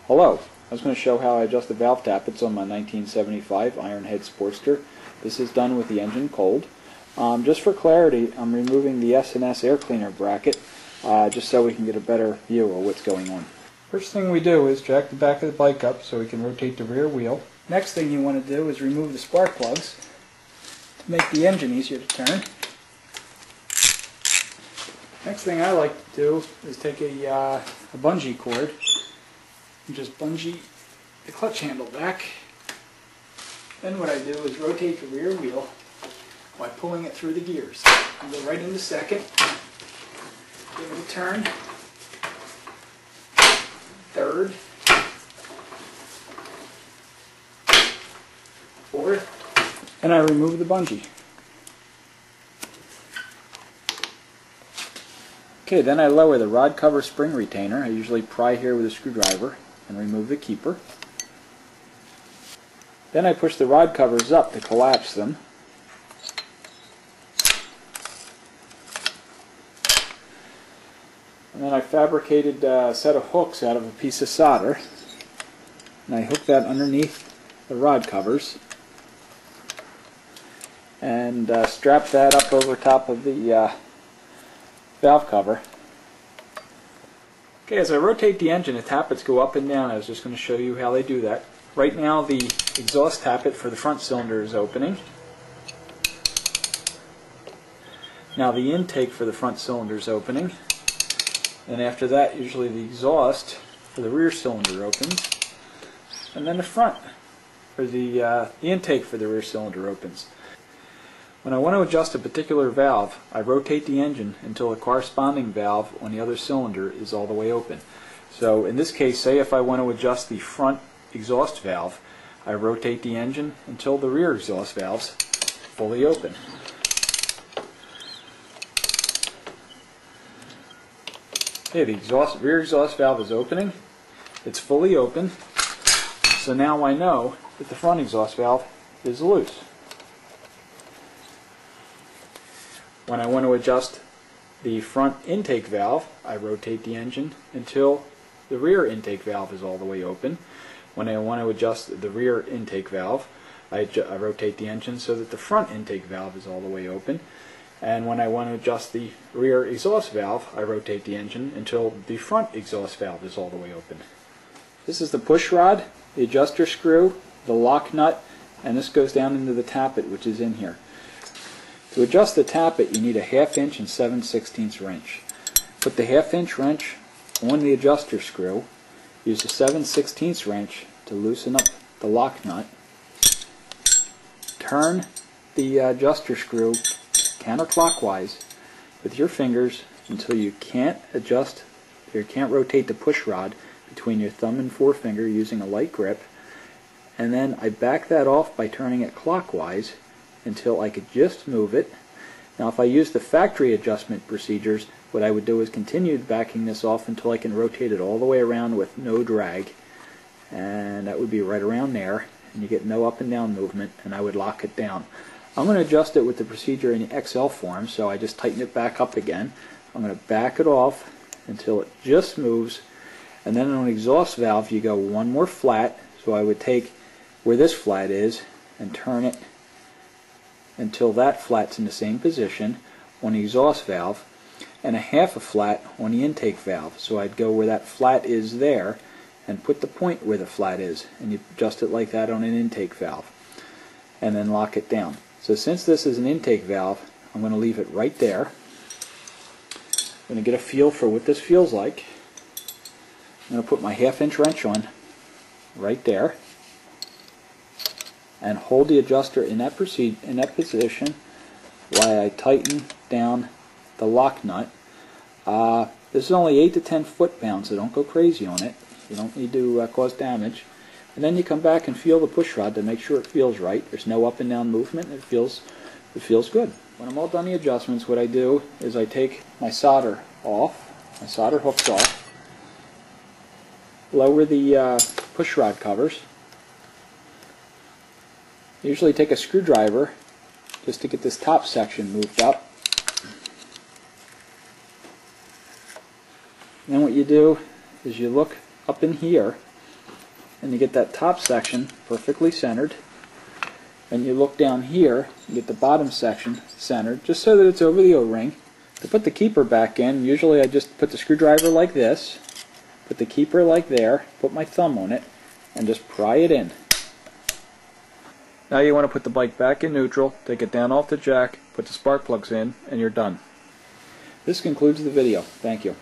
Hello, I was going to show how I adjust the valve tappets on my 1975 Ironhead Sportster. This is done with the engine cold. Just for clarity, I'm removing the S&S air cleaner bracket just so we can get a better view of what's going on. First thing we do is jack the back of the bike up so we can rotate the rear wheel. Next thing you want to do is remove the spark plugs to make the engine easier to turn. Next thing I like to do is take a bungee cord and just bungee the clutch handle back. Then what I do is rotate the rear wheel by pulling it through the gears. I go right into second, give it a turn, third, fourth, and I remove the bungee. Okay, then I lower the rod cover spring retainer. I usually pry here with a screwdriver and remove the keeper. Then I push the rod covers up to collapse them. And then I fabricated a set of hooks out of a piece of solder. And I hook that underneath the rod covers and strap that up over top of the valve cover. Okay, as I rotate the engine, the tappets go up and down. I was just going to show you how they do that. Right now the exhaust tappet for the front cylinder is opening. Now the intake for the front cylinder is opening. And after that, usually the exhaust for the rear cylinder opens. And then the front, or the intake for the rear cylinder opens. When I want to adjust a particular valve, I rotate the engine until the corresponding valve on the other cylinder is all the way open. So in this case, say if I want to adjust the front exhaust valve, I rotate the engine until the rear exhaust valve's fully open. Okay, the rear exhaust valve is opening. It's fully open. So now I know that the front exhaust valve is loose. When I want to adjust the front intake valve, I rotate the engine until the rear intake valve is all the way open. When I want to adjust the rear intake valve, I rotate the engine so that the front intake valve is all the way open. And when I want to adjust the rear exhaust valve, I rotate the engine until the front exhaust valve is all the way open. This is the push rod, the adjuster screw, the lock nut, and this goes down into the tappet, which is in here. To adjust the tappet, you need a 1/2 inch and 7/16 wrench. Put the 1/2 inch wrench on the adjuster screw. Use a 7/16 wrench to loosen up the lock nut. Turn the adjuster screw counterclockwise with your fingers until you can't adjust, or you can't rotate the push rod between your thumb and forefinger using a light grip. And then I back that off by turning it clockwise until I could just move it. Now if I use the factory adjustment procedures, what I would do is continue backing this off until I can rotate it all the way around with no drag, and that would be right around there, and you get no up and down movement, and I would lock it down. I'm going to adjust it with the procedure in the XL form, so I just tighten it back up again. I'm going to back it off until it just moves, and then on an exhaust valve you go one more flat, so I would take where this flat is and turn it until that flat's in the same position on the exhaust valve, and a 1/2 a flat on the intake valve. So I'd go where that flat is there and put the point where the flat is, and you adjust it like that on an intake valve, and then lock it down. So since this is an intake valve, I'm going to leave it right there. I'm going to get a feel for what this feels like. I'm going to put my 1/2 inch wrench on right there and hold the adjuster in that position while I tighten down the lock nut. This is only 8 to 10 foot-pounds, so don't go crazy on it. You don't need to cause damage. And then you come back and feel the push rod to make sure it feels right. There's no up and down movement. It feels good. When I'm all done the adjustments, what I do is I take my solder off, my solder hooks off, lower the push rod covers. I usually take a screwdriver just to get this top section moved up. And then what you do is you look up in here and you get that top section perfectly centered. And you look down here, you get the bottom section centered, just so that it's over the O-ring. To put the keeper back in, usually I just put the screwdriver like this, put the keeper like there, put my thumb on it, and just pry it in. Now you want to put the bike back in neutral, take it down off the jack, put the spark plugs in, and you're done. This concludes the video. Thank you.